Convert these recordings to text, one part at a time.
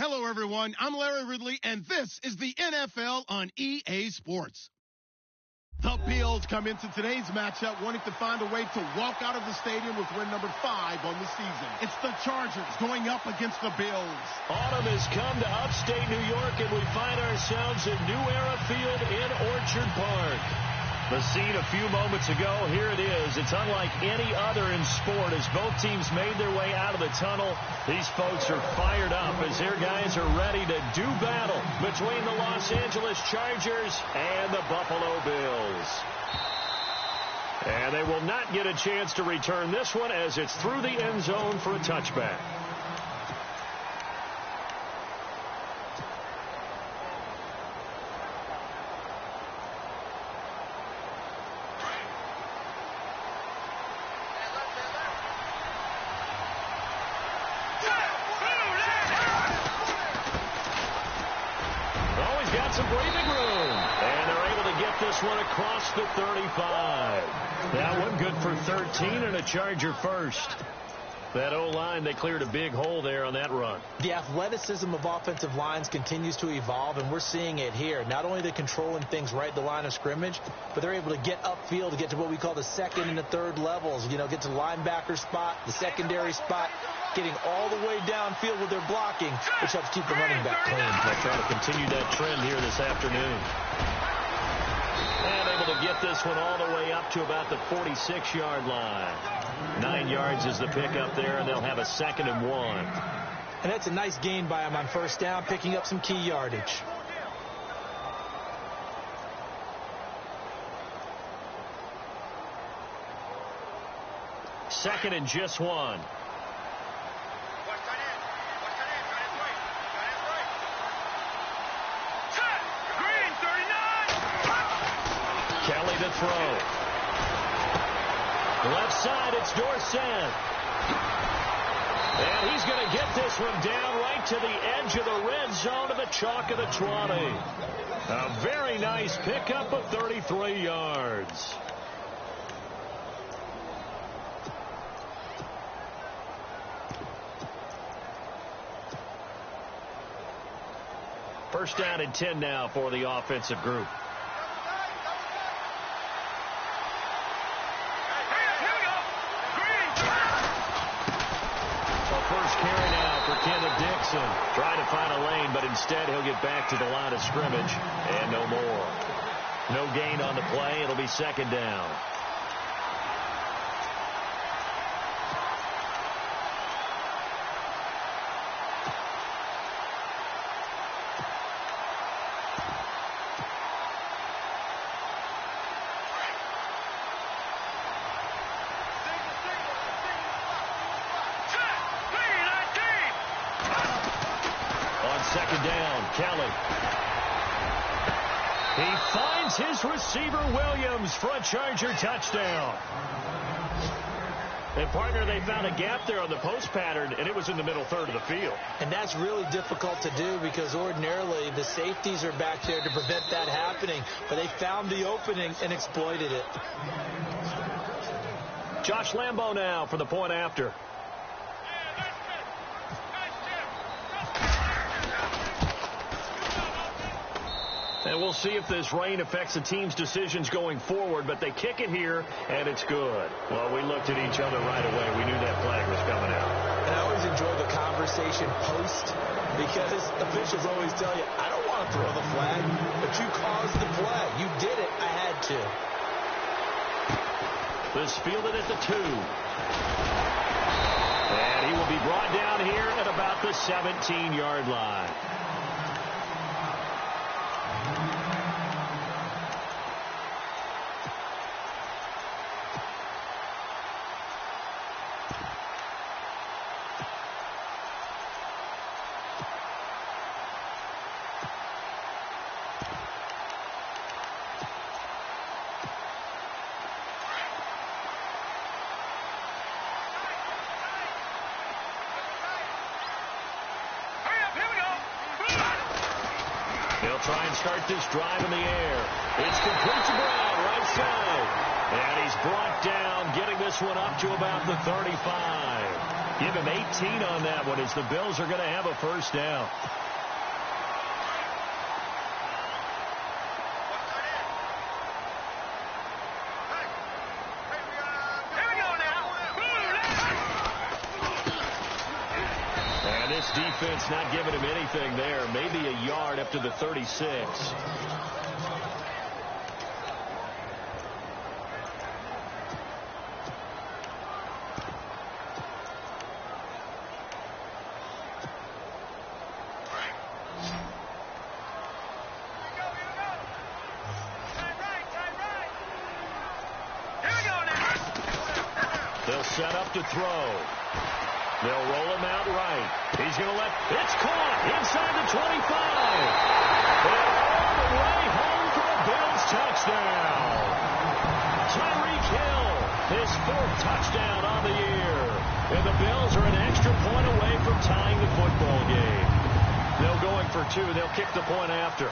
Hello, everyone. I'm Larry Ridley, and this is the NFL on EA Sports. The Bills come into today's matchup wanting to find a way to walk out of the stadium with win number 5 on the season. It's the Chargers going up against the Bills. Autumn has come to upstate New York, and we find ourselves at New Era Field in Orchard Park. The scene a few moments ago, here it is. It's unlike any other in sport as both teams made their way out of the tunnel. These folks are fired up as their guys are ready to do battle between the Los Angeles Chargers and the Buffalo Bills. And they will not get a chance to return this one as it's through the end zone for a touchback. Some breathing room, and they're able to get this one across the 35. That one good for 13 and a Charger first. That O-line, they cleared a big hole there on that run. The athleticism of offensive lines continues to evolve, and we're seeing it here. Not only are they controlling things right at the line of scrimmage, but they're able to get upfield to get to what we call the second and the third levels. You know, get to the linebacker spot, the secondary spot, getting all the way downfield with their blocking, which helps keep the running back clean. They'll try to continue that trend here this afternoon. And able to get this one all the way up to about the 46-yard line. 9 yards is the pickup there, and they'll have a 2nd and 1. And that's a nice gain by him on first down, picking up some key yardage. Second and just 1. Kelly to throw. Left side, it's Dorsett. And he's going to get this one down right to the edge of the red zone to the chalk of the 20. A very nice pickup of 33 yards. First down and 10 now for the offensive group. First carry now for Kenneth Dixon. Trying to find a lane, but instead he'll get back to the line of scrimmage. And no more. No gain on the play. It'll be 2nd down. Second down, Kelly. He finds his receiver, Williams, for a Charger touchdown. And, partner, they found a gap there on the post pattern, and it was in the middle third of the field. And that's really difficult to do because ordinarily the safeties are back there to prevent that happening. But they found the opening and exploited it. Josh Lambo now for the point after. And we'll see if this rain affects the team's decisions going forward, but they kick it here, and it's good. Well, we looked at each other right away. We knew that flag was coming out. And I always enjoy the conversation post because officials always tell you, I don't want to throw the flag, but you caused the play. You did it. I had to. This fielded at the 2. And he will be brought down here at about the 17-yard line. They'll try and start this drive in the air. It's complete to Brown, right side. And he's brought down, getting this one up to about the 35. Give him 18 on that one as the Bills are going to have a first down. And this defense not giving him anything there. Maybe a yard up to the 36. Set up to throw. They'll roll him out right. He's going to it's caught inside the 25. And all the way home for a Bills touchdown. Tyreek Hill, his 4th touchdown on the year. And the Bills are an extra point away from tying the football game. They're going for 2. They'll kick the point after.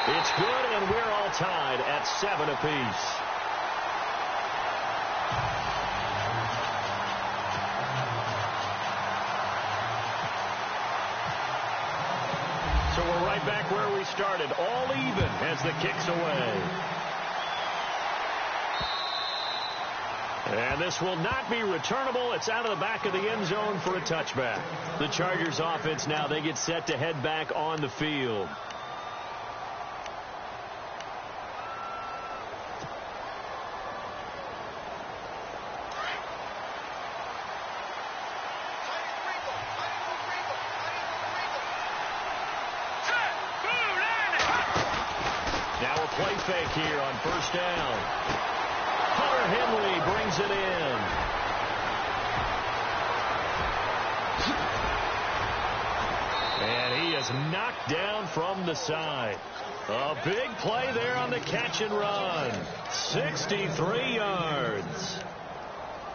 It's good, and we're all tied at 7 apiece. So we're right back where we started, all even as the kick's away. And this will not be returnable. It's out of the back of the end zone for a touchback. The Chargers offense now, they get set to head back on the field. Play fake here on first down. Hunter Henry brings it in. And he is knocked down from the side. A big play there on the catch and run. 63 yards.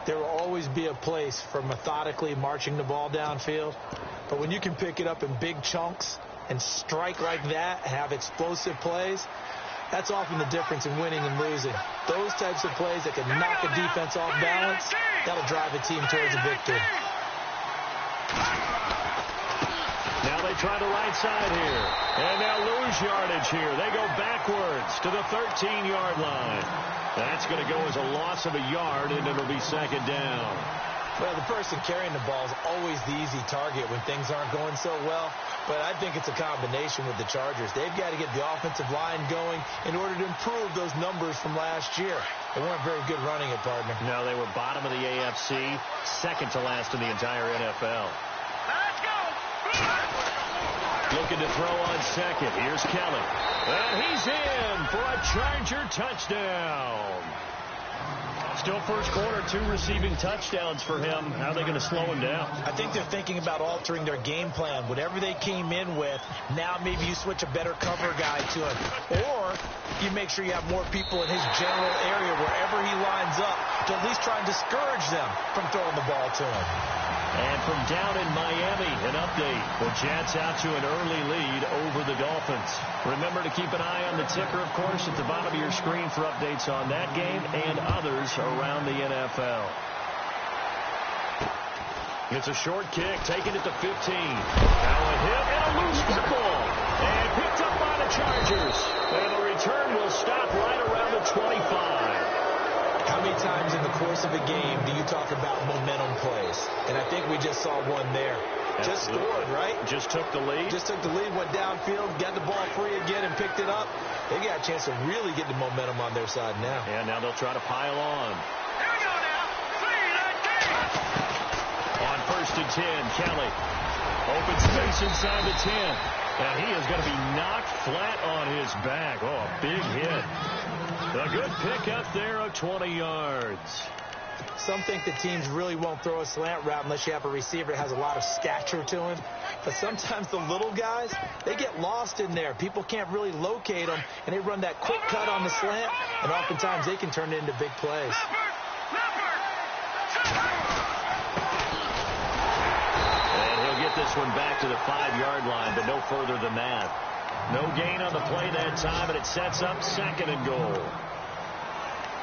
There will always be a place for methodically marching the ball downfield. But when you can pick it up in big chunks and strike like that, have explosive plays, that's often the difference in winning and losing. Those types of plays that can knock a defense off balance, that'll drive a team towards a victory. Now they try the right side here. And they'll lose yardage here. They go backwards to the 13-yard line. That's going to go as a loss of a yard, and it'll be second down. Well, the person carrying the ball is always the easy target when things aren't going so well. But I think it's a combination with the Chargers. They've got to get the offensive line going in order to improve those numbers from last year. They weren't very good running it, partner. No, they were bottom of the AFC, second to last in the entire NFL. Let's go! Looking to throw on second. Here's Kelly. And he's in for a Charger touchdown. Still first quarter, 2 receiving touchdowns for him. How are they going to slow him down? I think they're thinking about altering their game plan. Whatever they came in with, now maybe you switch a better cover guy to him. Or you make sure you have more people in his general area wherever he lines up to at least try and discourage them from throwing the ball to him. And from down in Miami, an update. The Jets out to an early lead over the Dolphins. Remember to keep an eye on the ticker, of course, at the bottom of your screen for updates on that game and others around the NFL. It's a short kick, taken at the 15. Now a hit and a loose football. And picked up by the Chargers. And the return will stop right around the 25. How many times in the course of a game do you talk about momentum plays? And I think we just saw one there. Just scored, right? Just took the lead. Just took the lead, went downfield, got the ball free again, and picked it up. They got a chance to really get the momentum on their side now. And now they'll try to pile on. Here we go now. 3, 19. On first and 10, Kelly. Open space inside the 10. And he is going to be knocked flat on his back. Oh, a big hit. A good pick up there of 20 yards. Some think the teams really won't throw a slant route unless you have a receiver that has a lot of stature to him. But sometimes the little guys, they get lost in there. People can't really locate them, and they run that quick cut on the slant, and oftentimes they can turn it into big plays. And he'll get this one back to the 5-yard line, but no further than that. No gain on the play that time, and it sets up 2nd and goal.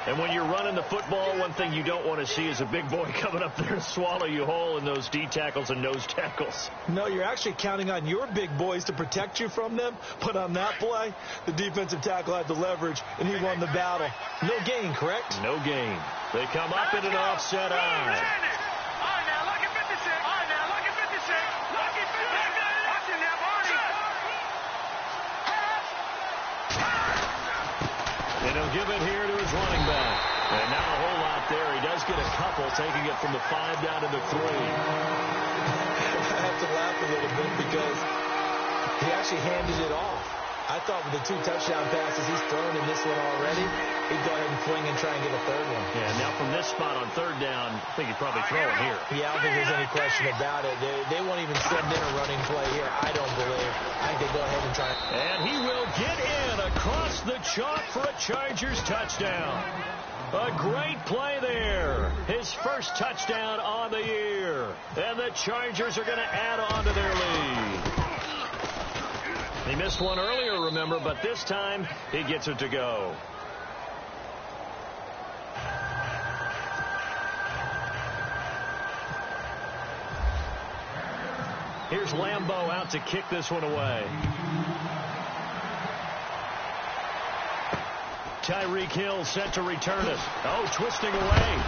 And when you're running the football, one thing you don't want to see is a big boy coming up there to swallow you whole in those D tackles and nose tackles. No, you're actually counting on your big boys to protect you from them. But on that play, the defensive tackle had the leverage, and he won the battle. No gain, correct? No gain. They come up in an offset eye. And he'll give it here to his running back. And not a whole lot there. He does get a couple, taking it from the 5 down to the 3. I have to laugh a little bit because he actually handed it off. I thought with the 2 touchdown passes he's thrown in this one already, he'd go ahead and fling and try and get a 3rd one. Yeah, now from this spot on 3rd down, I think he'd probably throw it here. Yeah, I don't think there's any question about it. They won't even send in a running play here, I don't believe. I think they go ahead and try. And he will get in across the chalk for a Chargers touchdown. A great play there. His first touchdown on the year. And the Chargers are going to add on to their lead. He missed one earlier, remember, but this time he gets it to go. Here's Lambeau out to kick this one away. Tyreek Hill set to return it. Oh, twisting away.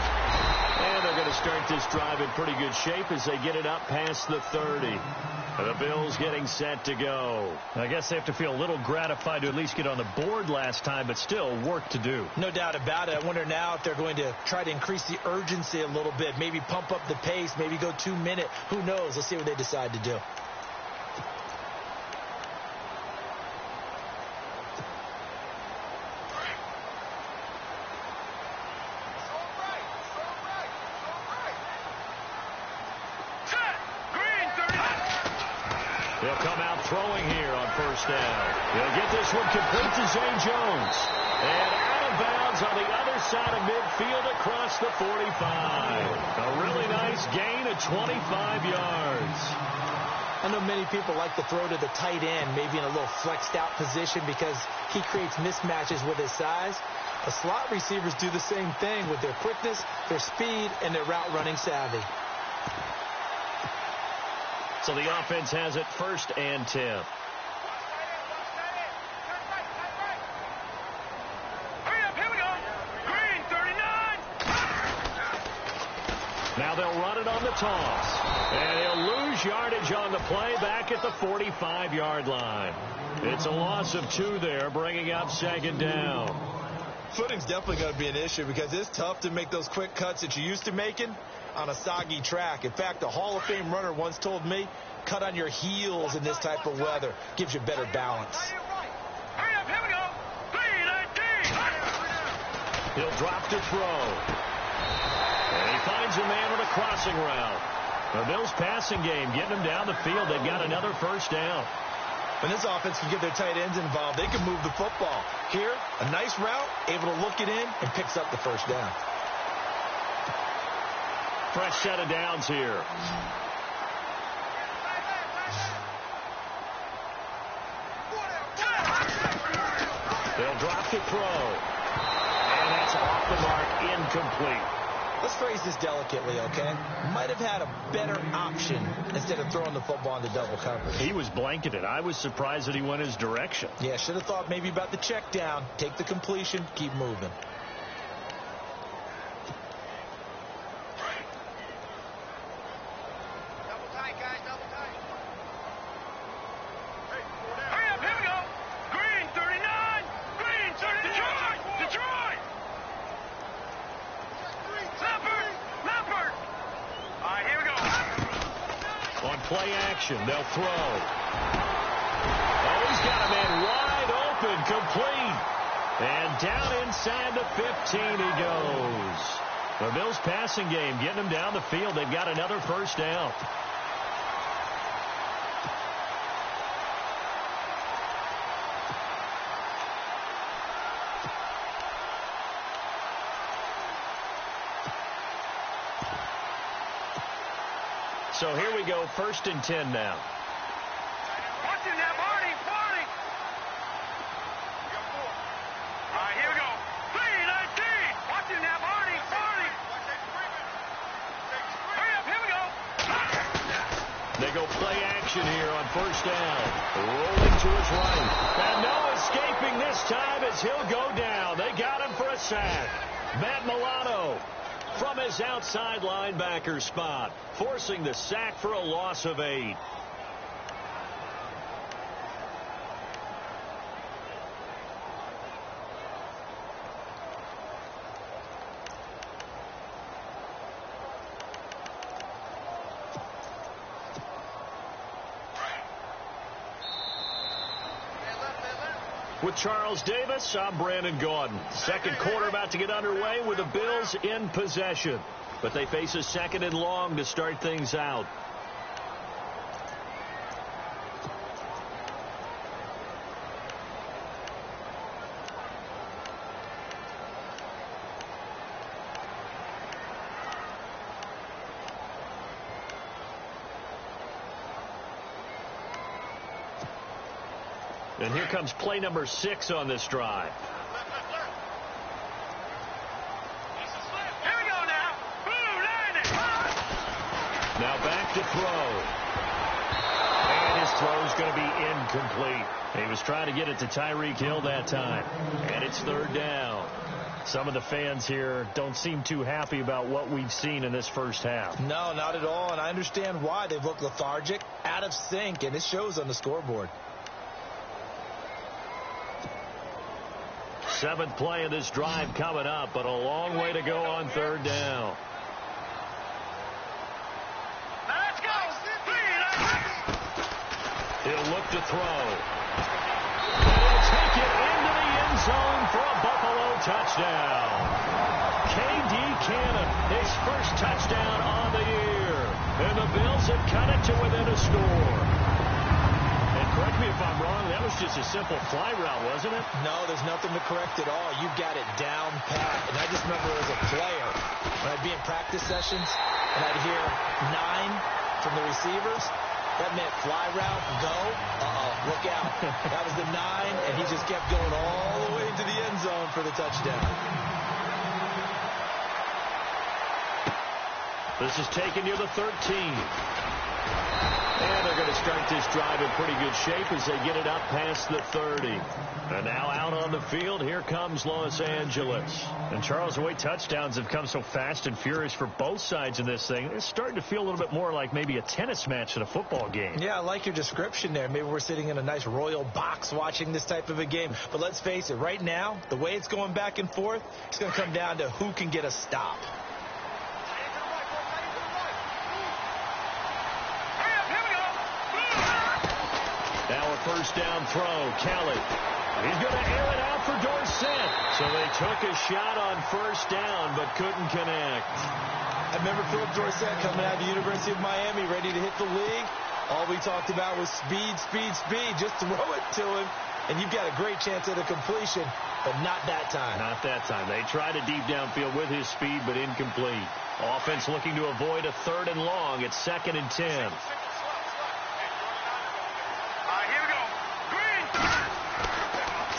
And they're going to start this drive in pretty good shape as they get it up past the 30. The Bills getting set to go. I guess they have to feel a little gratified to at least get on the board last time, but still work to do. No doubt about it. I wonder now if they're going to try to increase the urgency a little bit, maybe pump up the pace, maybe go 2-minute. Who knows? Let's see what they decide to do. They'll come out throwing here on 1st down. They'll get this one complete to Zay Jones. And out of bounds on the other side of midfield across the 45. A really nice gain of 25 yards. I know many people like to throw to the tight end, maybe in a little flexed out position because he creates mismatches with his size. The slot receivers do the same thing with their quickness, their speed, and their route running savvy. So the offense has it 1st and 10. Hurry up, here we go. Green, 39. Now they'll run it on the toss. And he'll lose yardage on the play back at the 45-yard line. It's a loss of 2 there, bringing up 2nd down. Footing's definitely going to be an issue because it's tough to make those quick cuts that you're used to making on a soggy track. In fact, a Hall of Fame runner once told me, cut on your heels in this type of weather. Gives you better balance. Hurry up, here we go. Green, 18. He'll drop to throw. And he finds a man on a crossing route. The Bills' passing game getting them down the field. They've got another 1st down. When this offense can get their tight ends involved, they can move the football. Here, a nice route, able to look it in, and picks up the 1st down. Fresh set of downs here. They'll drop to throw. And that's off the mark, incomplete. Let's phrase this delicately, okay? Might have had a better option instead of throwing the football into double coverage. He was blanketed. I was surprised that he went his direction. Yeah, should have thought maybe about the check down. Take the completion, keep moving. Double tight, guys, double tight. Hurry up, here we go. Green, 39. Green, 39. Detroit. Leopard. All right, here we go. On play action, they'll throw. Oh, he's got a man wide open, complete. And down inside the 15 he goes. The Bills' passing game getting them down the field. They've got another 1st down. So here we go, 1st and 10 now. Watch it now, Barney. They go play action here on first down. Rolling to his right. And no escaping this time as he'll go down. They got him for a sack. Matt Milano from his outside linebacker spot, forcing the sack for a loss of 8. With Charles Davis, I'm Brandon Gaudin. Second quarter about to get underway with the Bills in possession. But they face a second and long to start things out. And here comes play number 6 on this drive. Here we go now. Now back to throw. And his throw's going to be incomplete. He was trying to get it to Tyreek Hill that time. And it's third down. Some of the fans here don't seem too happy about what we've seen in this first half. No, not at all. And I understand why. They've looked lethargic, out of sync, and it shows on the scoreboard. 7th play of this drive coming up, but a long way to go on third down. Let's go. He'll look to throw. And he'll take it into the end zone for a Buffalo touchdown. K.D. Cannon, his first touchdown on the year. And the Bills have cut it to within a score. Correct me if I'm wrong, that was just a simple fly route, wasn't it? No, there's nothing to correct at all. You got it down pat. And I just remember as a player, when I'd be in practice sessions, and I'd hear 9 from the receivers, that meant fly route, go, look out. That was the 9, and he just kept going all the way into the end zone for the touchdown. This is taken near the 13. And they're going to start this drive in pretty good shape as they get it up past the 30. And now out on the field, here comes Los Angeles. And Charles, the way touchdowns have come so fast and furious for both sides in this thing, it's starting to feel a little bit more like maybe a tennis match than a football game. Yeah, I like your description there. Maybe we're sitting in a nice royal box watching this type of a game. But let's face it, right now, the way it's going back and forth, it's going to come down to who can get a stop. Now a first down throw. Kelly. He's going to air it out for Dorsett. So they took a shot on first down but couldn't connect. I remember Philip Dorsett coming out of the University of Miami ready to hit the league. All we talked about was speed, speed, speed. Just throw it to him, and you've got a great chance at a completion, but not that time. Not that time. They tried a deep downfield with his speed, but incomplete. Offense looking to avoid a 3rd and long. It's 2nd and 10.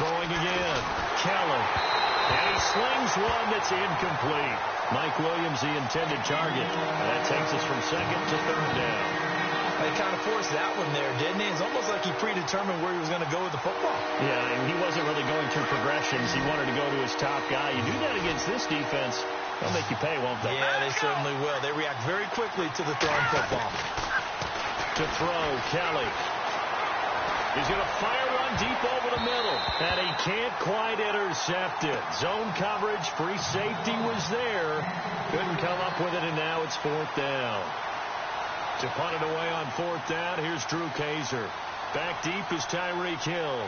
Throwing again. Kelly. And he slings one that's incomplete. Mike Williams, the intended target. And that takes us from 2nd to 3rd down. They kind of forced that one there, didn't he? It's almost like he predetermined where he was going to go with the football. Yeah, and he wasn't really going through progressions. He wanted to go to his top guy. You do that against this defense, they'll make you pay, won't they? Yeah, they certainly will. They react very quickly to the thrown football. To throw, Kelly. He's going to fire one deep over the middle. And he can't quite intercept it. Zone coverage, free safety was there. Couldn't come up with it, and now it's 4th down. To punt it away on 4th down, here's Drew Kaiser. Back deep is Tyreek Hill.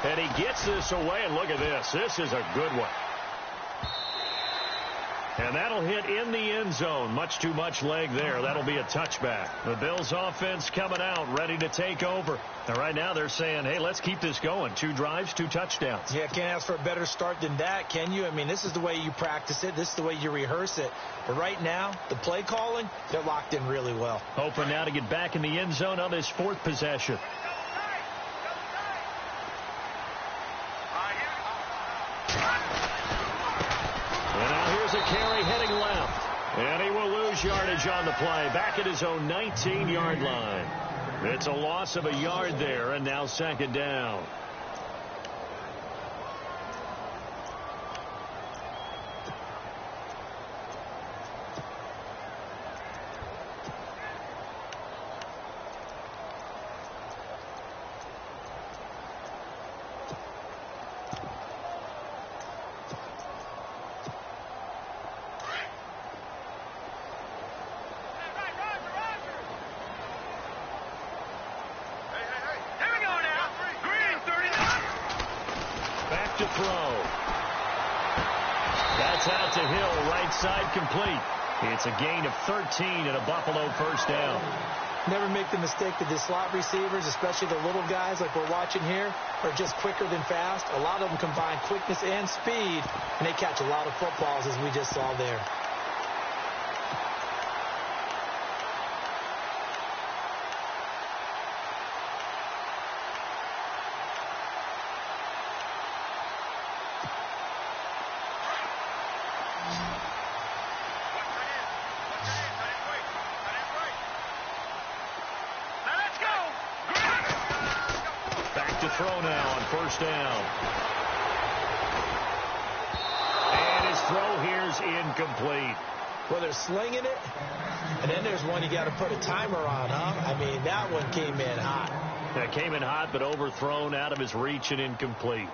And he gets this away, and look at this. This is a good one. And that'll hit in the end zone. Much too much leg there. That'll be a touchback. The Bills offense coming out, ready to take over. And right now they're saying, hey, let's keep this going. 2 drives, 2 touchdowns. Yeah, can't ask for a better start than that, can you? I mean, this is the way you practice it. This is the way you rehearse it. But right now, the play calling, they're locked in really well. Hoping now to get back in the end zone on this 4th possession. carry heading left. And he will lose yardage on the play. Back at his own 19-yard line. It's a loss of a yard there, and now second down. To throw. That's out to Hill, right side complete. It's a gain of 13 and a Buffalo first down. Never make the mistake that the slot receivers, especially the little guys like we're watching here, are just quicker than fast. A lot of them combine quickness and speed, and they catch a lot of footballs, as we just saw there. Throw now on first down. And his throw here's incomplete. Well, they're slinging it, and then there's one you got to put a timer on, huh? I mean, that one came in hot. That came in hot, but overthrown out of his reach and incomplete.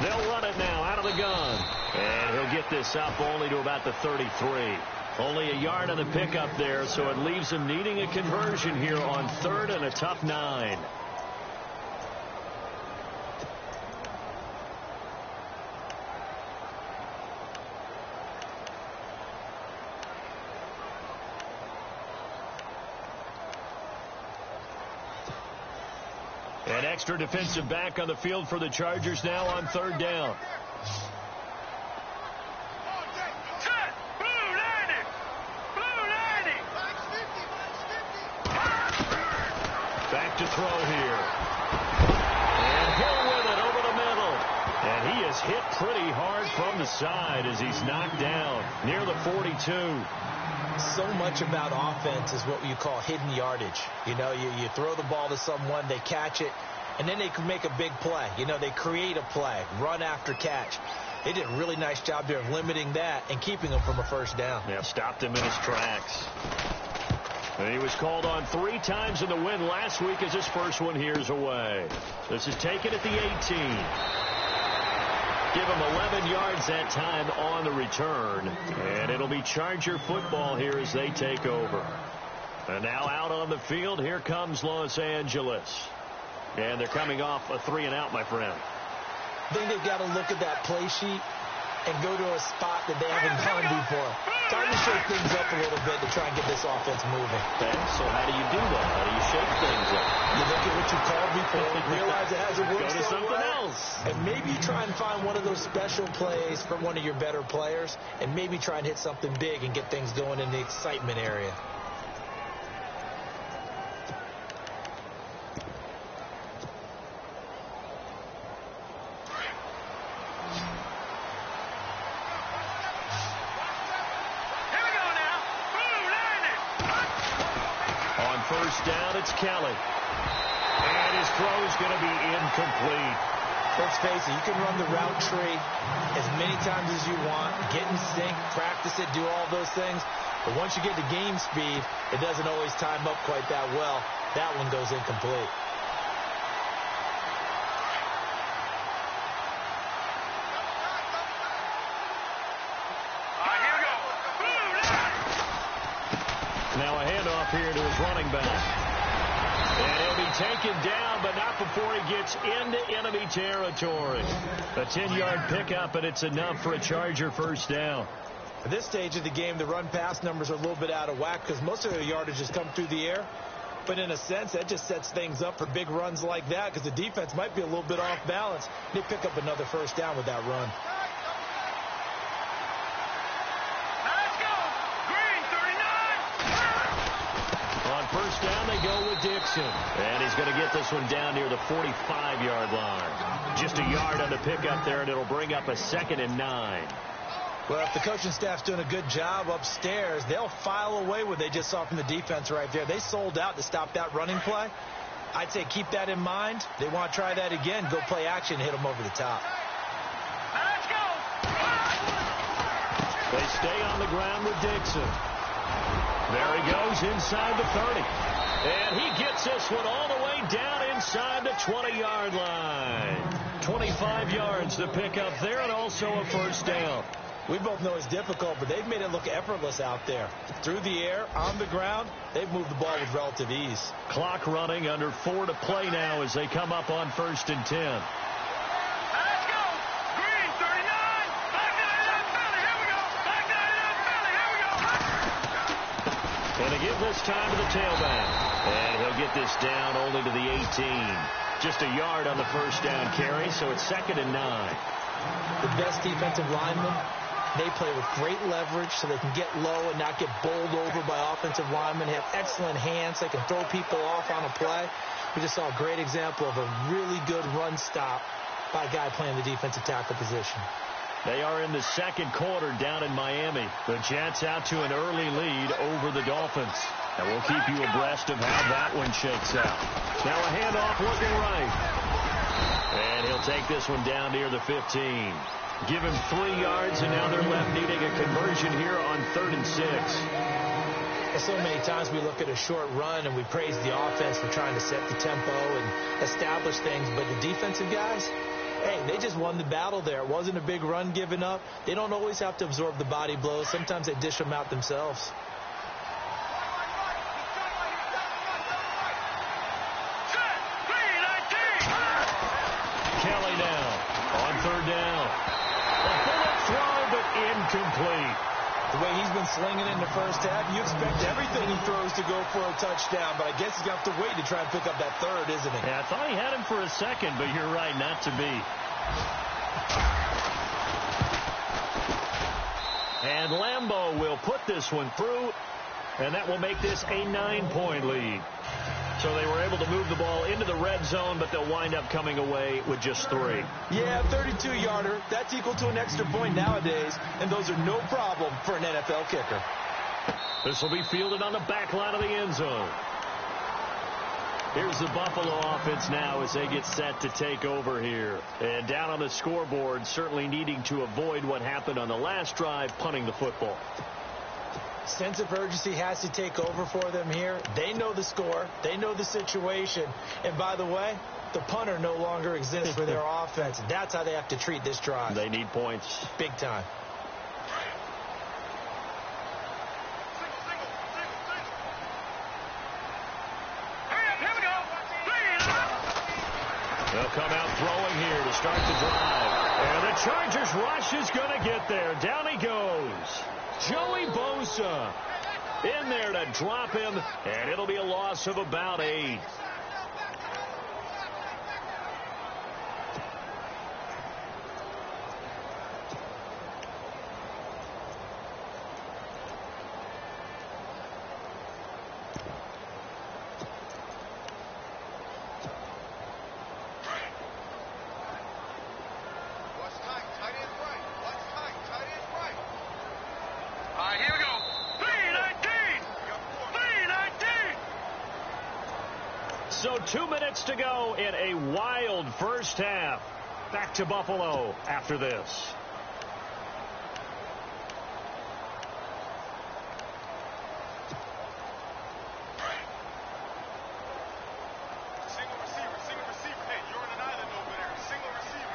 They'll run it now out of the gun. And he'll get this up only to about the 33. Only a yard on the pickup there, so it leaves him needing a conversion here on third and a tough 9. An extra defensive back on the field for the Chargers now on third down. Back to throw here. And Hill with it over the middle. And he is hit pretty hard from the side as he's knocked down near the 42. So much about offense is what you call hidden yardage. You know, you throw the ball to someone, they catch it, and then they can make a big play. You know, they create a play, run after catch. They did a really nice job there of limiting that and keeping him from a first down. Yeah, stopped him in his tracks. And he was called on 3 times in the win last week as his first one here's away. This is taken at the 18. Give him 11 yards that time on the return. And it'll be Charger football here as they take over. And now out on the field, here comes Los Angeles. And they're coming off a 3-and-out, my friend. I think they've got to look at that play sheet and go to a spot that they haven't gone before. Time to shake things up a little bit to try and get this offense moving. Okay, so how do you do that? How do you shake things up? You look at what you called before, realize it hasn't worked Go to so something well, else. and maybe try and find one of those special plays from one of your better players, and maybe try and hit something big and get things going in the excitement area. First down, it's Kelly. And his throw's going to be incomplete. Let's face it, you can run the route tree as many times as you want, get in sync, practice it, do all those things. But once you get to game speed, it doesn't always time up quite that well. That one goes incomplete. Now a handoff here to his running back. And he'll be taken down, but not before he gets into enemy territory. A 10-yard pickup, and it's enough for a Charger first down. At this stage of the game, the run-pass numbers are a little bit out of whack because most of their yardage has come through the air. But in a sense, that just sets things up for big runs like that because the defense might be a little bit off balance. They pick up another first down with that run. Dixon. And he's going to get this one down near the 45-yard line. Just a yard on the pickup there, and it'll bring up a 2nd and 9. Well, if the coaching staff's doing a good job upstairs, they'll file away what they just saw from the defense right there. They sold out to stop that running play. I'd say keep that in mind. They want to try that again. Go play action and hit them over the top. Let's go. They stay on the ground with Dixon. There he goes inside the 30. And he gets this one all the way down inside the 20-yard line. 25 yards to pick up there, and also a first down. We both know it's difficult, but they've made it look effortless out there. Through the air, on the ground, they've moved the ball with relative ease. Clock running, under 4 to play now as they come up on 1st and 10. Let's go. Green 39. Back 99 Philly. Here we go. Back 99 Philly. Here we go. And they give this time to the tailback. And he'll get this down only to the 18. Just a yard on the first down carry, so it's 2nd and 9. The best defensive linemen, they play with great leverage so they can get low and not get bowled over by offensive linemen. They have excellent hands. They can throw people off on a play. We just saw a great example of a really good run stop by a guy playing the defensive tackle position. They are in the second quarter down in Miami. The Jets out to an early lead over the Dolphins. And we'll keep you abreast of how that one shakes out. Now a handoff looking right. And he'll take this one down near the 15. Give him 3 yards, and now they're left needing a conversion here on 3rd and 6. So many times we look at a short run and we praise the offense for trying to set the tempo and establish things, but the defensive guys, hey, they just won the battle there. It wasn't a big run given up. They don't always have to absorb the body blows. Sometimes they dish them out themselves. Kelly now on 3rd down. A bullet throw, but incomplete. The way he's been slinging it in the first half, you expect everything he throws to go for a touchdown, but I guess he's going to have to wait to try and pick up that 3rd, isn't he? Yeah, I thought he had him for a second, but you're right, not to be. And Lambeau will put this one through, and that will make this a 9-point lead. So they were able to move the ball into the red zone, but they'll wind up coming away with just 3. Yeah, 32-yarder. That's equal to an extra point nowadays, and those are no problem for an NFL kicker. This will be fielded on the back line of the end zone. Here's the Buffalo offense now as they get set to take over here. And down on the scoreboard, certainly needing to avoid what happened on the last drive, punting the football. Sense of urgency has to take over for them here. They know the score. They know the situation. And by the way, the punter no longer exists for their offense. That's how they have to treat this drive. They need points. Big time. Here we go. They'll come out throwing here to start the drive. And the Chargers rush is going to get there. Down he goes. Joey Bosa in there to drop him, and it'll be a loss of about 8. Here we go. 319. 319. So 2 minutes to go in a wild first half. Back to Buffalo after this. Single receiver. Hey, you're on an island over there. Single receiver.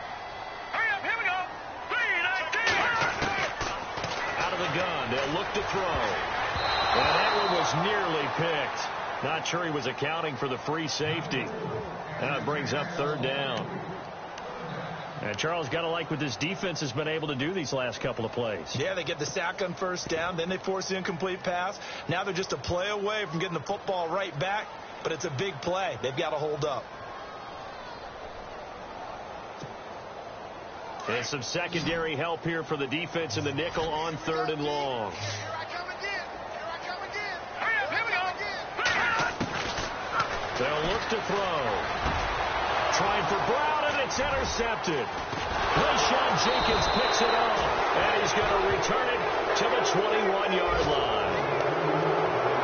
Hurry up. Here we go. 319. Out of the gun. They'll look to throw. And that one was nearly picked. Not sure he was accounting for the free safety. That brings up 3rd down. And Charles, got to like what this defense has been able to do these last couple of plays. Yeah, they get the sack on 1st down. Then they force the incomplete pass. Now they're just a play away from getting the football right back. But it's a big play. They've got to hold up. And some secondary help here for the defense in the nickel on 3rd and long. Here I come again. Hurry up. Here we go. They'll look to throw. Trying for Brown, and it's intercepted. Rashawn Jenkins picks it up, and he's going to return it to the 21-yard line.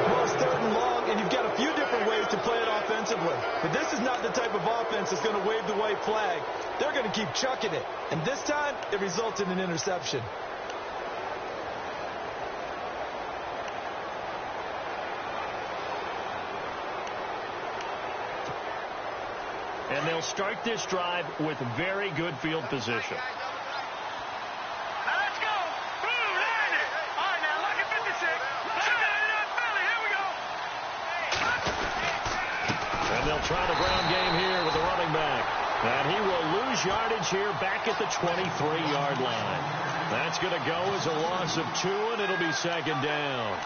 Well, it's 3rd and long, and you've got a few different ways to play it offensively. But this is not the type of offense that's going to wave the white flag. They're going to keep chucking it. And this time, it results in an interception. And they'll start this drive with very good field position. Let's go. Boom, land it. All right, now, look at 56. Shoot it in that belly. Here we go. And they'll try the ground game here with the running back. And he will lose yardage here back at the 23-yard line. That's going to go as a loss of 2, and it'll be 2nd down.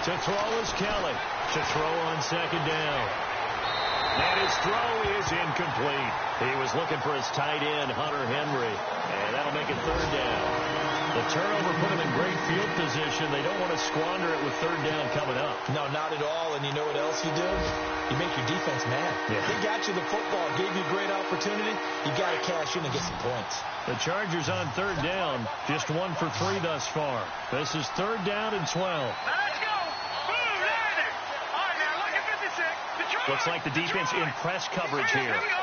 To throw is Kelly. To throw on 2nd down. And his throw is incomplete. He was looking for his tight end, Hunter Henry. And that'll make it 3rd down. The turnover put him in great field position. They don't want to squander it with 3rd down coming up. No, not at all. And you know what else you do? You make your defense mad. Yeah. They got you the football, gave you a great opportunity. You got to cash in and get some points. The Chargers on 3rd down, just 1 for 3 thus far. This is 3rd down and 12. Let's go. Boom, land it. All right, now, look at 56. Detroit. Looks like the defense in press coverage here. Here we go.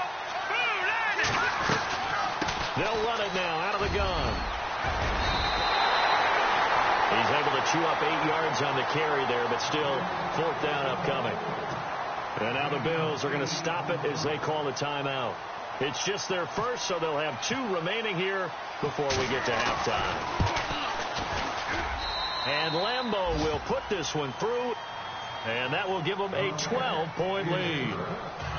Boom, land it. They'll run it now out of the gun. He's able to chew up 8 yards on the carry there, but still 4th down upcoming. And now the Bills are going to stop it as they call the timeout. It's just their first, so they'll have 2 remaining here before we get to halftime. And Lambeau will put this one through, and that will give them a 12-point lead.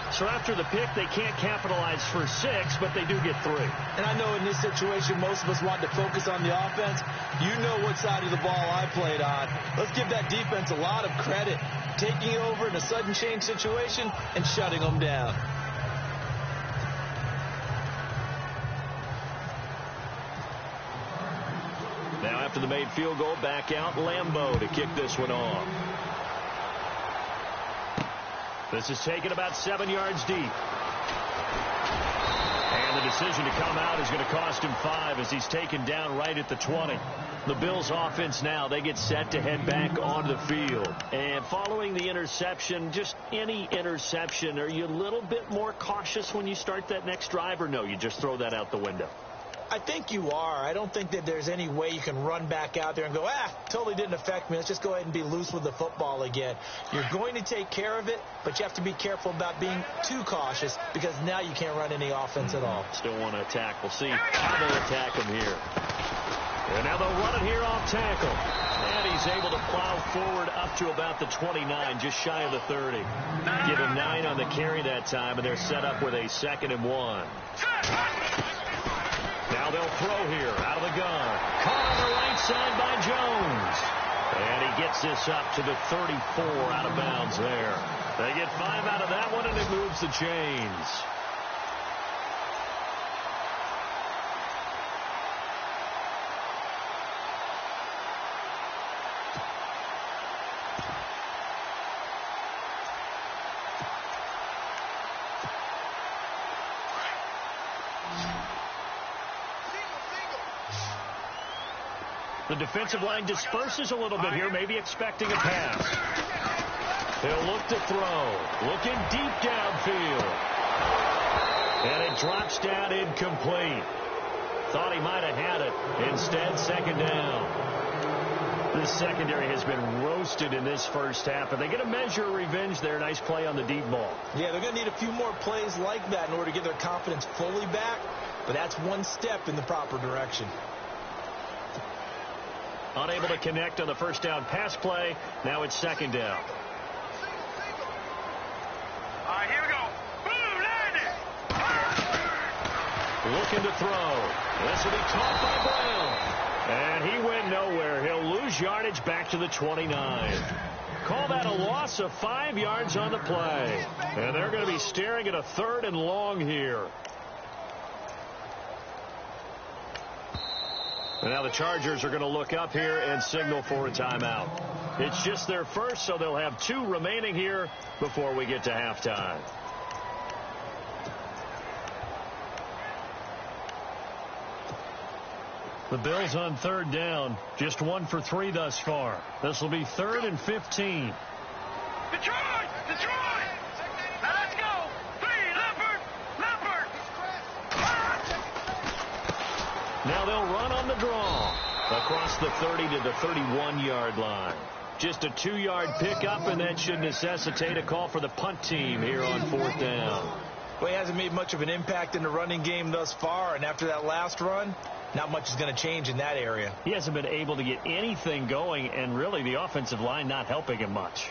So after the pick, they can't capitalize for 6, but they do get 3. And I know in this situation, most of us want to focus on the offense. You know what side of the ball I played on. Let's give that defense a lot of credit, taking over in a sudden change situation and shutting them down. Now after the made field goal, back out Lambeau to kick this one off. This is taken about 7 yards deep. And the decision to come out is going to cost him 5 as he's taken down right at the 20. The Bills offense now, they get set to head back onto the field. And following the interception, just any interception, are you a little bit more cautious when you start that next drive, or no, you just throw that out the window? I think you are. I don't think that there's any way you can run back out there and go, totally didn't affect me. Let's just go ahead and be loose with the football again. You're going to take care of it, but you have to be careful about being too cautious because now you can't run any offense at all. Still want to attack. We'll see how they attack him here. And now they'll run it here off tackle. And he's able to plow forward up to about the 29, just shy of the 30. Give him 9 on the carry that time, and they're set up with a 2nd and 1. Now they'll throw here out of the gun. Caught on the right side by Jones. And he gets this up to the 34 out of bounds there. They get 5 out of that one, and it moves the chains. The defensive line disperses a little bit here, maybe expecting a pass. They'll look to throw. Looking deep downfield. And it drops down incomplete. Thought he might have had it. Instead, 2nd down. This secondary has been roasted in this first half, and they get a measure of revenge there. Nice play on the deep ball. Yeah, they're going to need a few more plays like that in order to get their confidence fully back, but that's one step in the proper direction. Unable to connect on the first down pass play. Now it's 2nd down. All right, here we go. Boom, land it. Looking to throw. This will be caught by Brown. And he went nowhere. He'll lose yardage back to the 29. Call that a loss of 5 yards on the play. And they're going to be staring at a 3rd and long here. And now the Chargers are going to look up here and signal for a timeout. It's just their first, so they'll have 2 remaining here before we get to halftime. The Bills on 3rd down, just 1 for 3 thus far. This will be 3rd and 15. Detroit! Detroit! Now let's go! 3, Leopard! Leopard! Now they'll run on the draw across the 30 to the 31-yard line. Just a 2-yard pickup, and that should necessitate a call for the punt team here on 4th down. Well, he hasn't made much of an impact in the running game thus far, and after that last run, not much is going to change in that area. He hasn't been able to get anything going, and really the offensive line not helping him much.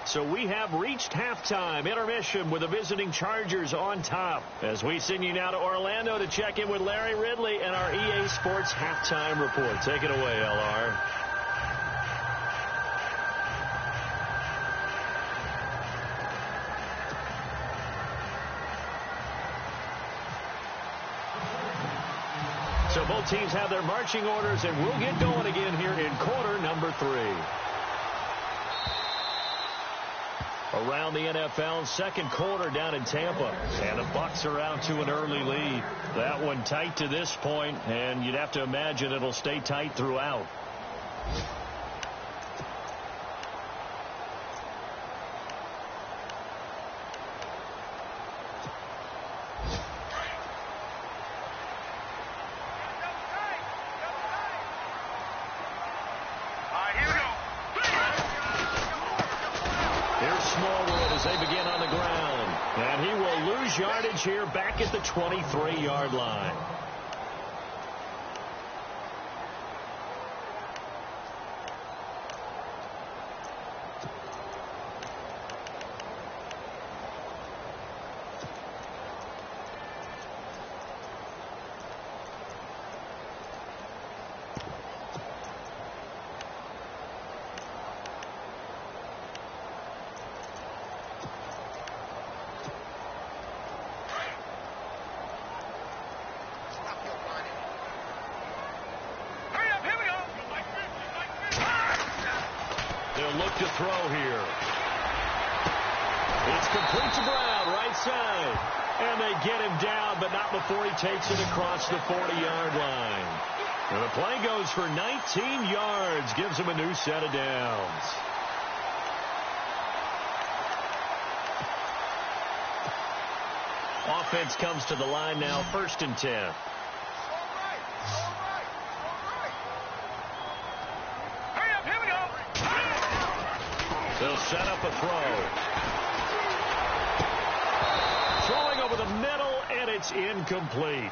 So we have reached halftime. Intermission with the visiting Chargers on top. As we send you now to Orlando to check in with Larry Ridley and our EA Sports halftime report. Take it away, LR. So both teams have their marching orders, and we'll get going again here in quarter number 3. Around the NFL, 2nd quarter down in Tampa. And the Bucs are out to an early lead. That one tight to this point, and you'd have to imagine it'll stay tight throughout. Yardage here back at the 23-yard line. Look to throw here. It's complete to Brown, right side. And they get him down, but not before he takes it across the 40-yard line. And the play goes for 19 yards, gives him a new set of downs. Offense comes to the line now, 1st and 10. They'll set up a throw. Throwing over the middle, and it's incomplete.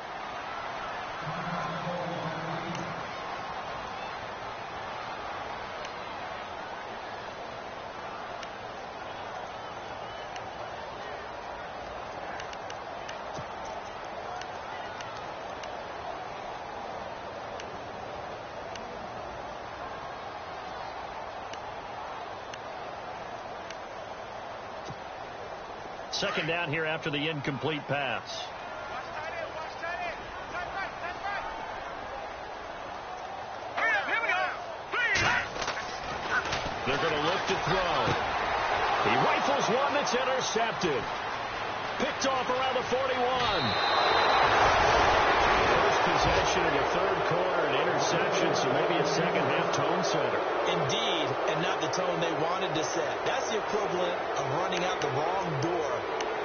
Second down here after the incomplete pass. They're going to look to throw. He rifles one that's intercepted. Picked off around the 41. First possession of the 3rd quarter, an interception, so maybe a second-half tone setter. Indeed, and not the tone they wanted to set. That's the equivalent of running out the wrong door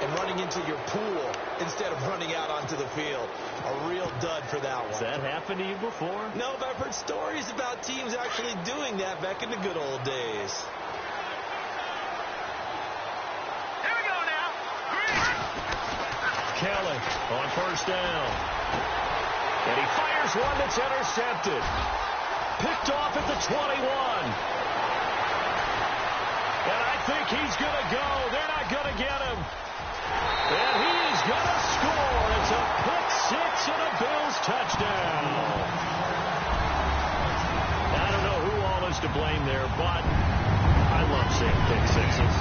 and running into your pool instead of running out onto the field. A real dud for that one. Has that happened to you before? No, but I've heard stories about teams actually doing that back in the good old days. Here we go now. Kelly on 1st down. And he fires one that's intercepted. Picked off at the 21. And I think he's going to go. They're not going to get him. And he is going to score. It's a pick six and a Bills touchdown. I don't know who all is to blame there, but I love seeing pick sixes.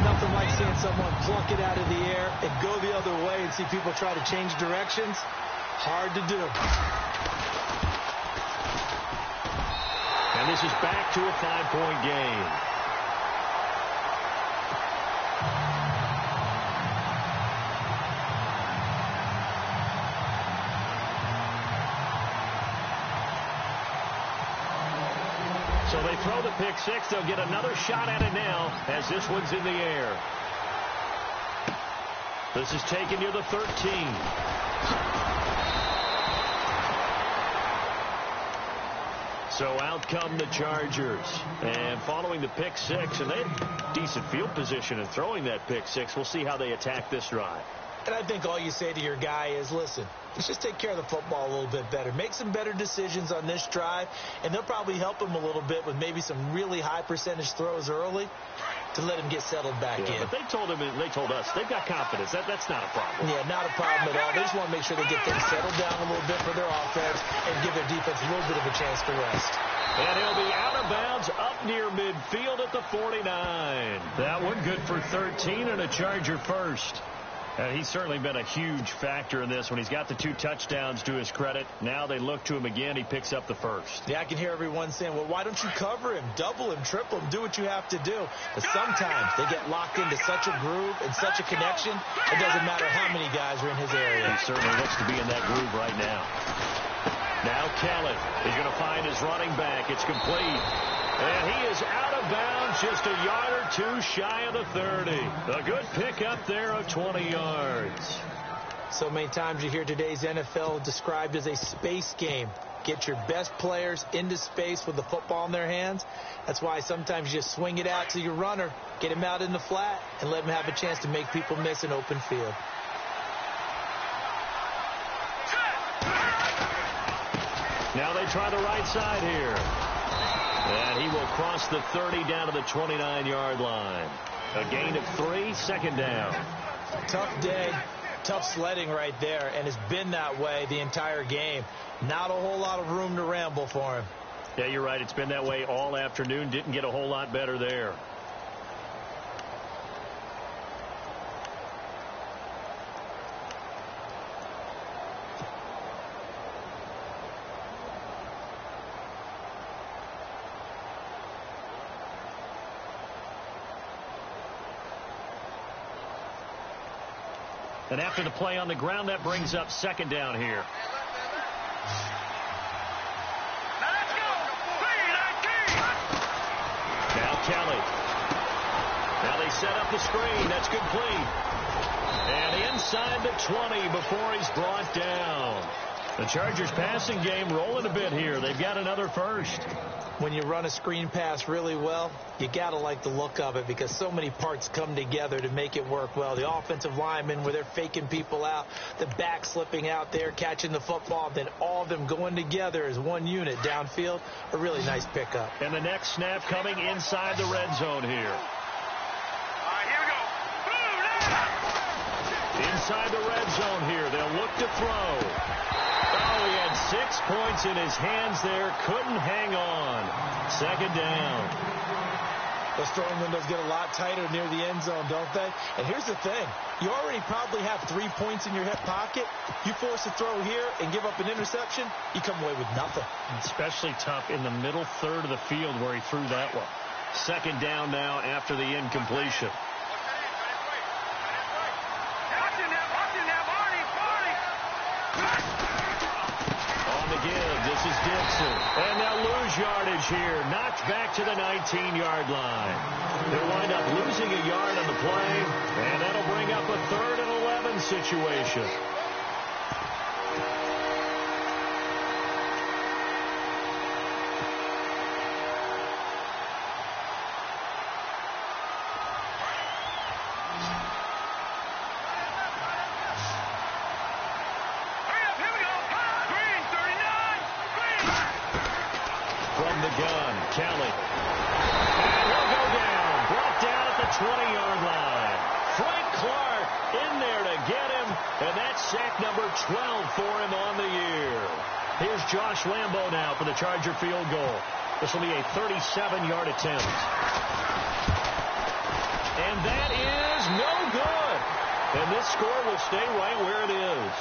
Nothing like seeing someone pluck it out of the air and go the other way and see people try to change directions. Hard to do. And this is back to a 5-point game. So they throw the pick six. They'll get another shot at it now as this one's in the air. This is taken near the 13. So out come the Chargers. And following the pick six, and they had decent field position in throwing that pick six. We'll see how they attack this drive. And I think all you say to your guy is, listen, let's just take care of the football a little bit better. Make some better decisions on this drive, and they'll probably help him a little bit with maybe some really high percentage throws early to let him get settled back in. But they told us they've got confidence. That's not a problem. Yeah, not a problem at all. They just want to make sure they get things settled down a little bit for their offense and give their defense a little bit of a chance to rest. And he'll be out of bounds up near midfield at the 49. That one good for 13 and a Charger first. He's certainly been a huge factor in this when he's got the 2 touchdowns to his credit. Now they look to him again. He picks up the first. Yeah, I can hear everyone saying, well, why don't you cover him, double him, triple him, do what you have to do. But sometimes they get locked into such a groove and such a connection, it doesn't matter how many guys are in his area. He certainly looks to be in that groove right now. Now Kelly is going to find his running back. It's complete. And he is out of bounds just a yard or 2 shy of the 30. A good pickup there of 20 yards. So many times you hear today's NFL described as a space game. Get your best players into space with the football in their hands. That's why sometimes you just swing it out to your runner, get him out in the flat, and let him have a chance to make people miss an open field. Now they try the right side here. And he will cross the 30 down to the 29-yard line. A gain of 3, second down. Tough day, tough sledding right there, and it's been that way the entire game. Not a whole lot of room to ramble for him. Yeah, you're right. It's been that way all afternoon. Didn't get a whole lot better there. And after the play on the ground, that brings up second down here. Now Kelly. Now they set up the screen. That's complete. And inside the 20 before he's brought down. The Chargers passing game rolling a bit here. They've got another first. When you run a screen pass really well, you got to like the look of it because so many parts come together to make it work well. The offensive linemen, where they're faking people out, the back slipping out there, catching the football, then all of them going together as one unit downfield. A really nice pickup. And the next snap coming inside the red zone here. All right, here we go. Inside the red zone here. They'll look to throw. Oh, he had 6 points in his hands there. Couldn't hang on. Second down. Those throwing windows get a lot tighter near the end zone, don't they? And here's the thing. You already probably have 3 points in your hip pocket. You force a throw here and give up an interception, you come away with nothing. Especially tough in the middle third of the field where he threw that one. Second down now after the incompletion. This is Dixon. And they'll lose yardage here. Knocked back to the 19-yard line. They'll wind up losing a yard on the play, and that'll bring up a 3rd and 11 situation. gun. Kelly. And he'll go down. Brought down at the 20-yard line. Frank Clark in there to get him. And that's sack number 12 for him on the year. Here's Josh Lambo now for the Charger field goal. This will be a 37-yard attempt. And that is no good. And this score will stay right where it is.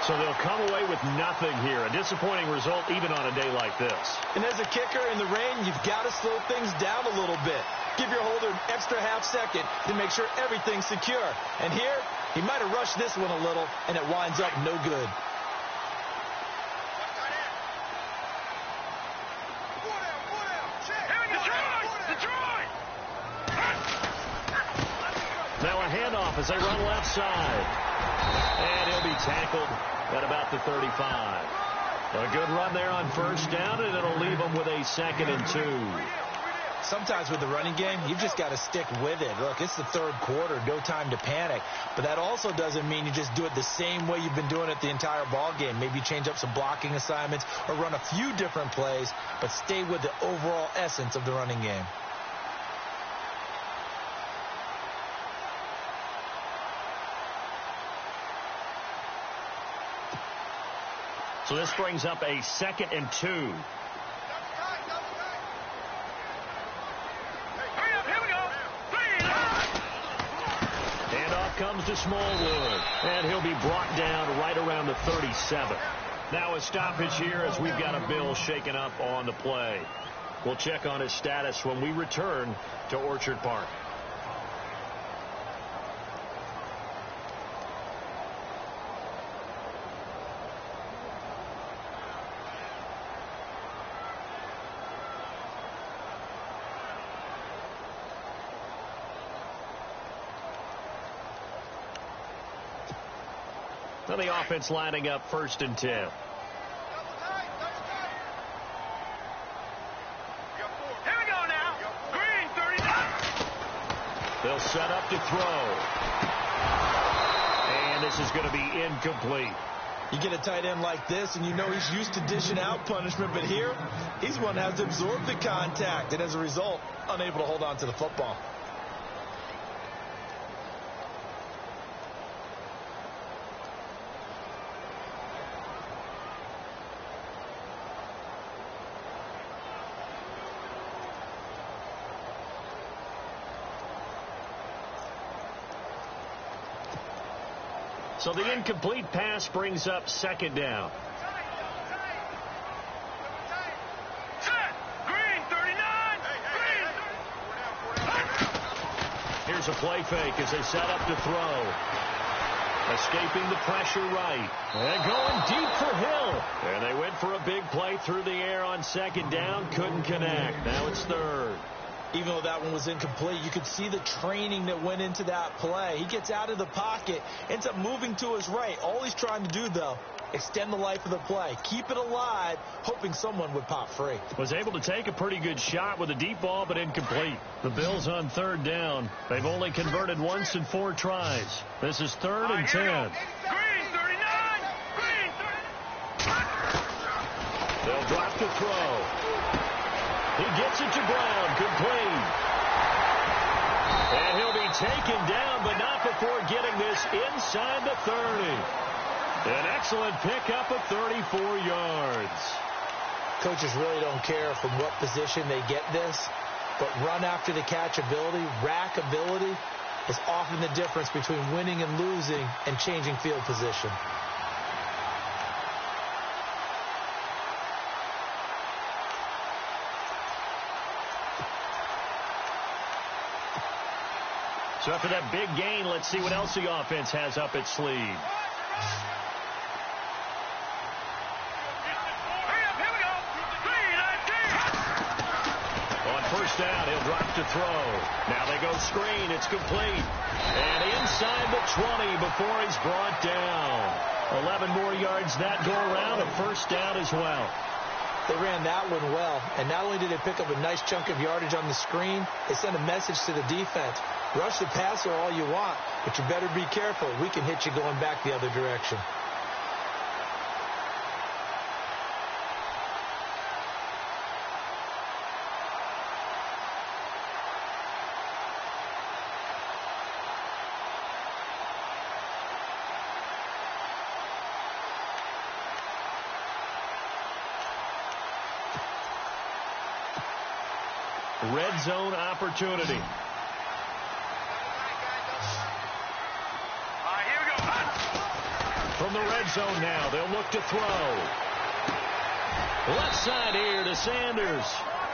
So they'll come away with nothing here. A disappointing result even on a day like this. And as a kicker in the rain, you've got to slow things down a little bit. Give your holder an extra half second to make sure everything's secure. And here, he might have rushed this one a little, and it winds up no good. Now a handoff as they run left side. And he'll be tackled at about the 35. A good run there on first down, and it'll leave them with a 2nd and 2. Sometimes with the running game, you've just got to stick with it. Look, it's the third quarter, no time to panic. But that also doesn't mean you just do it the same way you've been doing it the entire ball game. Maybe change up some blocking assignments or run a few different plays, but stay with the overall essence of the running game. So this brings up a 2nd and 2. Handoff comes to Smallwood, and he'll be brought down right around the 37. Now a stoppage here as we've got a Bill shaken up on the play. We'll check on his status when we return to Orchard Park. Now the offense lining up 1st and 10. Here we go now. Green, 39. They'll set up to throw. And this is going to be incomplete. You get a tight end like this, and you know he's used to dishing out punishment, but here, he's one that has to absorb the contact, and as a result, unable to hold on to the football. So the incomplete pass brings up 2nd down. Set. Green, 39. Green. Here's a play fake as they set up to throw. Escaping the pressure right. And going deep for Hill. And they went for a big play through the air on 2nd down. Couldn't connect. Now it's 3rd. Even though that one was incomplete, you could see the training that went into that play. He gets out of the pocket, ends up moving to his right. All he's trying to do, though, extend the life of the play. Keep it alive, hoping someone would pop free. Was able to take a pretty good shot with a deep ball, but incomplete. The Bills on 3rd down. They've only converted once in 4 tries. This is 3rd and 10. Green, 39. Green, 39. They'll drop to throw. He gets it to Brown, complete. And he'll be taken down, but not before getting this inside the 30. An excellent pickup of 34 yards. Coaches really don't care from what position they get this, but run after the catch ability, rack ability, is often the difference between winning and losing and changing field position. So after that big gain, let's see what else the offense has up its sleeve. Here we go. 3-19. On 1st down, he'll drop to throw. Now they go screen. It's complete. And inside the 20 before he's brought down. 11 more yards that go around. A 1st down as well. They ran that one well, and not only did they pick up a nice chunk of yardage on the screen, they sent a message to the defense. Rush the passer all you want, but you better be careful. We can hit you going back the other direction. red zone opportunity. Here we go. From the red zone now, they'll look to throw. Left side here to Sanders.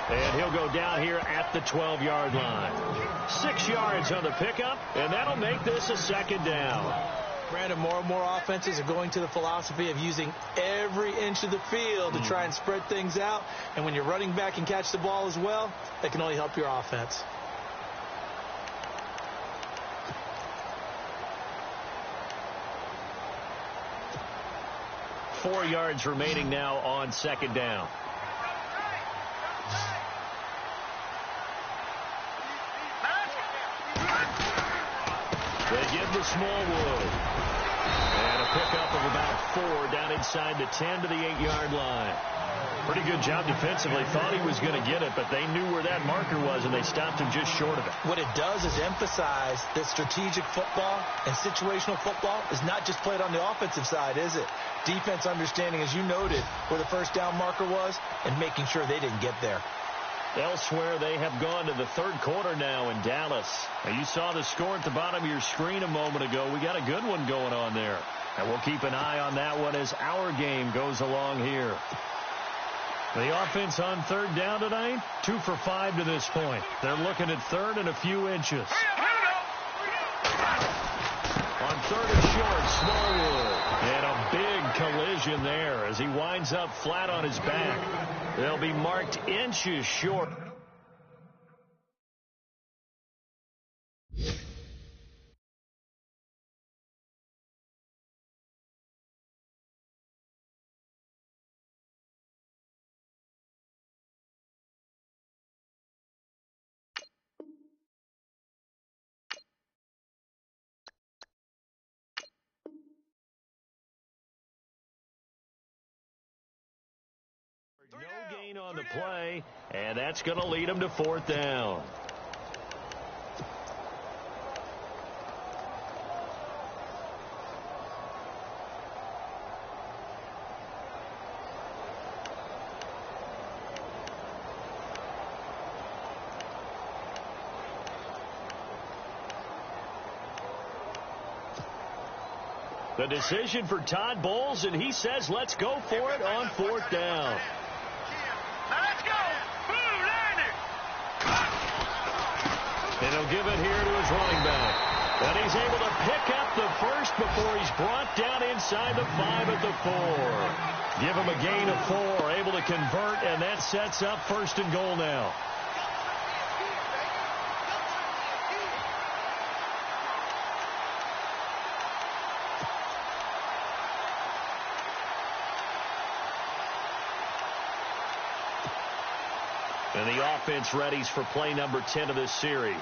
And he'll go down here at the 12-yard line. 6 yards on the pickup, and that'll make this a second down. Brandon, more and more offenses are going to the philosophy of using every inch of the field to try and spread things out. And when you're running back and catch the ball as well, that can only help your offense. Four yards remaining now on second down. They give to Smallwood. And a pickup of about 4 down inside the 10 to the 8-yard line. Pretty good job defensively. Thought he was going to get it, but they knew where that marker was, and they stopped him just short of it. What it does is emphasize that strategic football and situational football is not just played on the offensive side, is it? Defense understanding, as you noted, where the first down marker was and making sure they didn't get there. Elsewhere, they have gone to the third quarter now in Dallas. Now, you saw the score at the bottom of your screen a moment ago. We got a good one going on there. And we'll keep an eye on that one as our game goes along here. The offense on third down tonight, 2 for 5 to this point. They're looking at third and a few inches. On third and short, Smallwood. And a big collision there as he winds up flat on his back. They'll be marked inches short. No gain on the play, and that's going to lead them to fourth down. The decision for Todd Bowles, and he says let's go for it on fourth down. Let's go. Boom, landed. And he'll give it here to his running back. And he's able to pick up the first before he's brought down inside the 5 at the 4. Give him a gain of 4, able to convert, and that sets up first and goal now. And the offense readies for play number 10 of this series.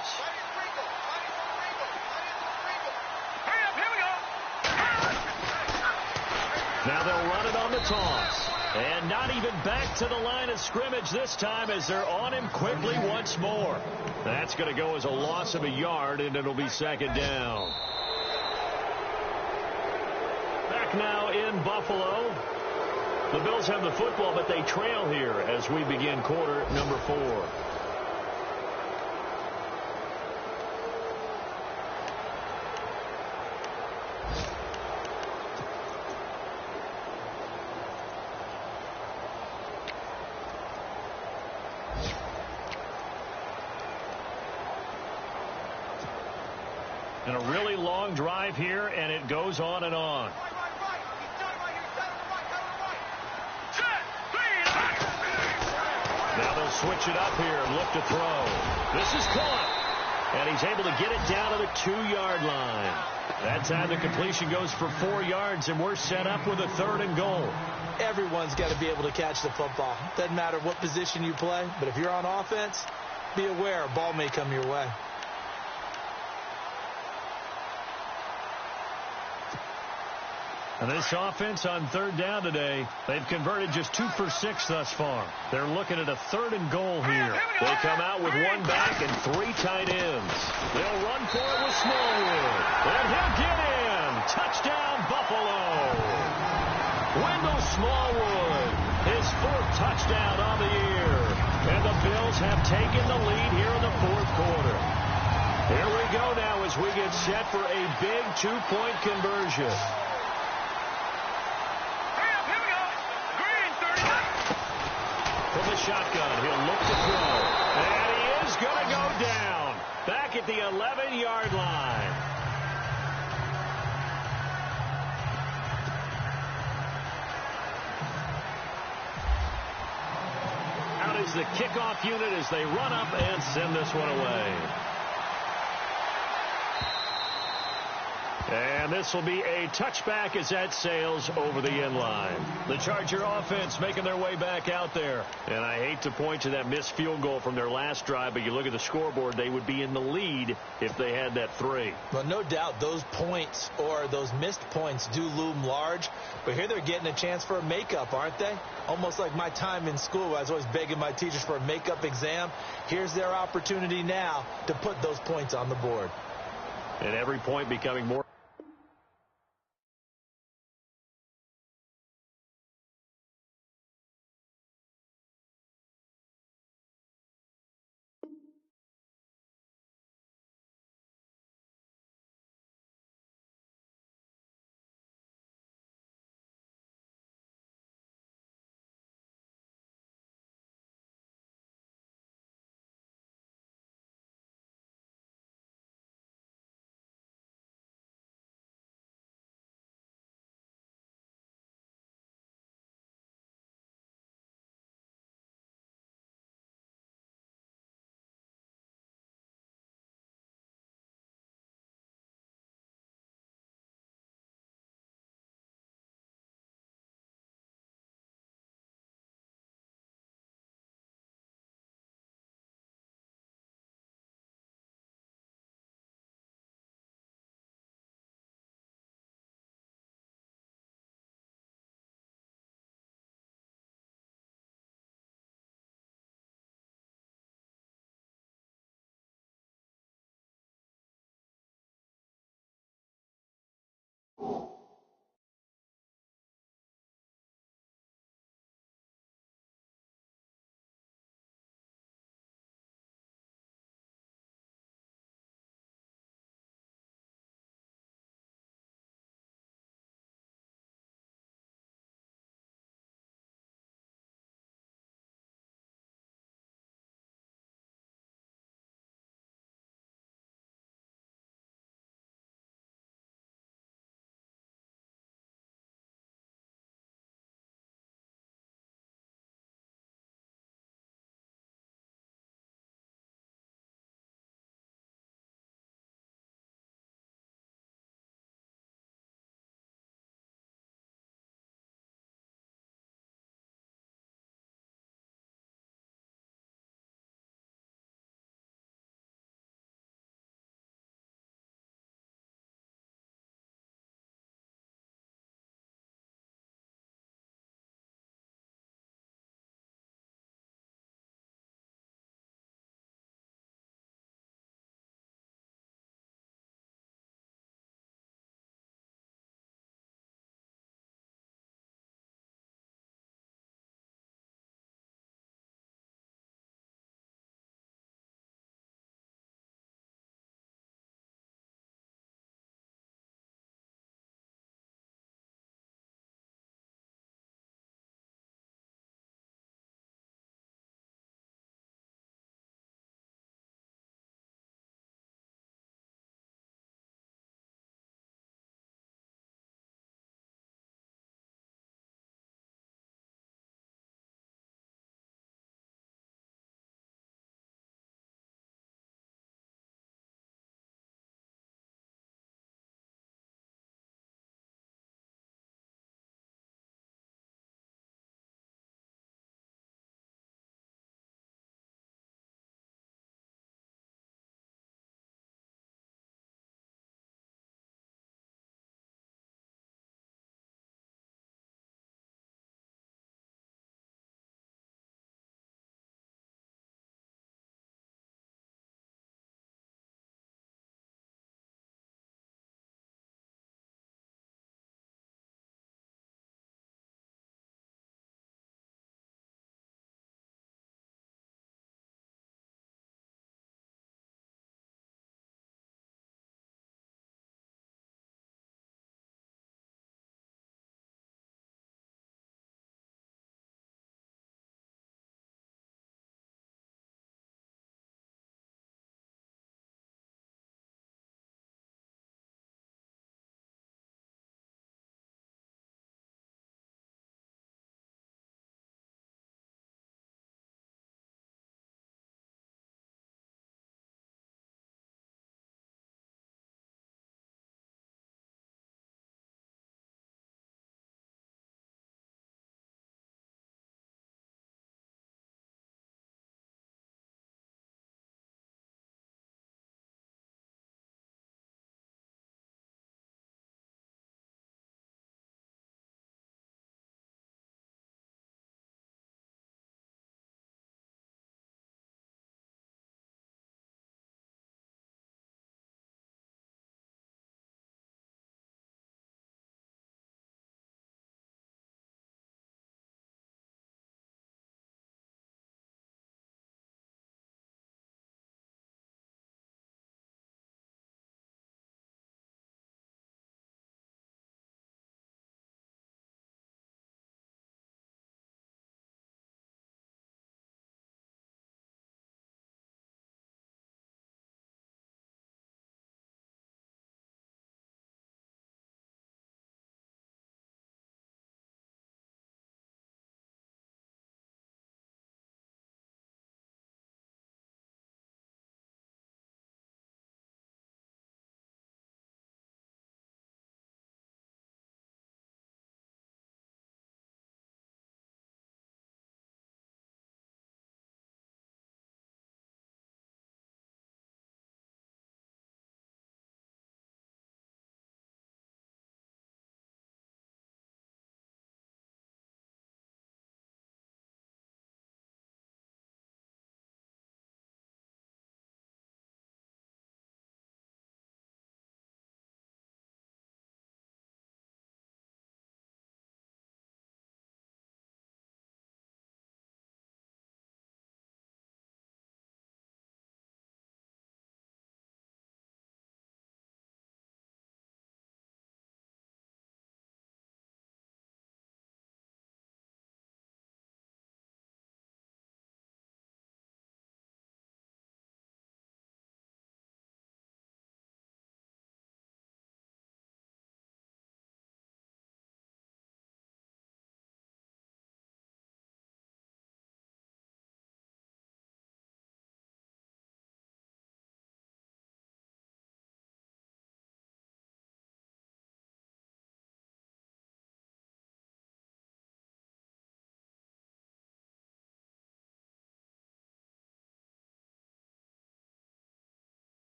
Now they'll run it on the toss. And not even back to the line of scrimmage this time as they're on him quickly once more. That's going to go as a loss of a yard, and it'll be second down. Back now in Buffalo. The Bills have the football, but they trail here as we begin quarter number 4. And a really long drive here, and it goes on and on. Now they'll switch it up here and look to throw. This is caught. And he's able to get it down to the 2-yard line. That time the completion goes for 4 yards, and we're set up with a third and goal. Everyone's got to be able to catch the football. Doesn't matter what position you play, but if you're on offense, be aware a ball may come your way. And this offense on third down today, they've converted just 2 for 6 thus far. They're looking at a third and goal here. They come out with 1 back and 3 tight ends. They'll run for it with Smallwood. And he'll get in. Touchdown, Buffalo. Wendell Smallwood his 4th touchdown on the year. And the Bills have taken the lead here in the 4th quarter. Here we go now as we get set for a big 2-point conversion. Hurry up, here we go. Green, 39. From the shotgun, he'll look to throw. And he is going to go down. Back at the 11-yard line. Out is the kickoff unit as they run up and send this one away. And this will be a touchback as that sails over the end line. The Charger offense making their way back out there. And I hate to point to that missed field goal from their last drive, but you look at the scoreboard, they would be in the lead if they had that 3. Well, no doubt those points or those missed points do loom large. But here they're getting a chance for a makeup, aren't they? Almost like my time in school. I was always begging my teachers for a makeup exam. Here's their opportunity now to put those points on the board. And every point becoming more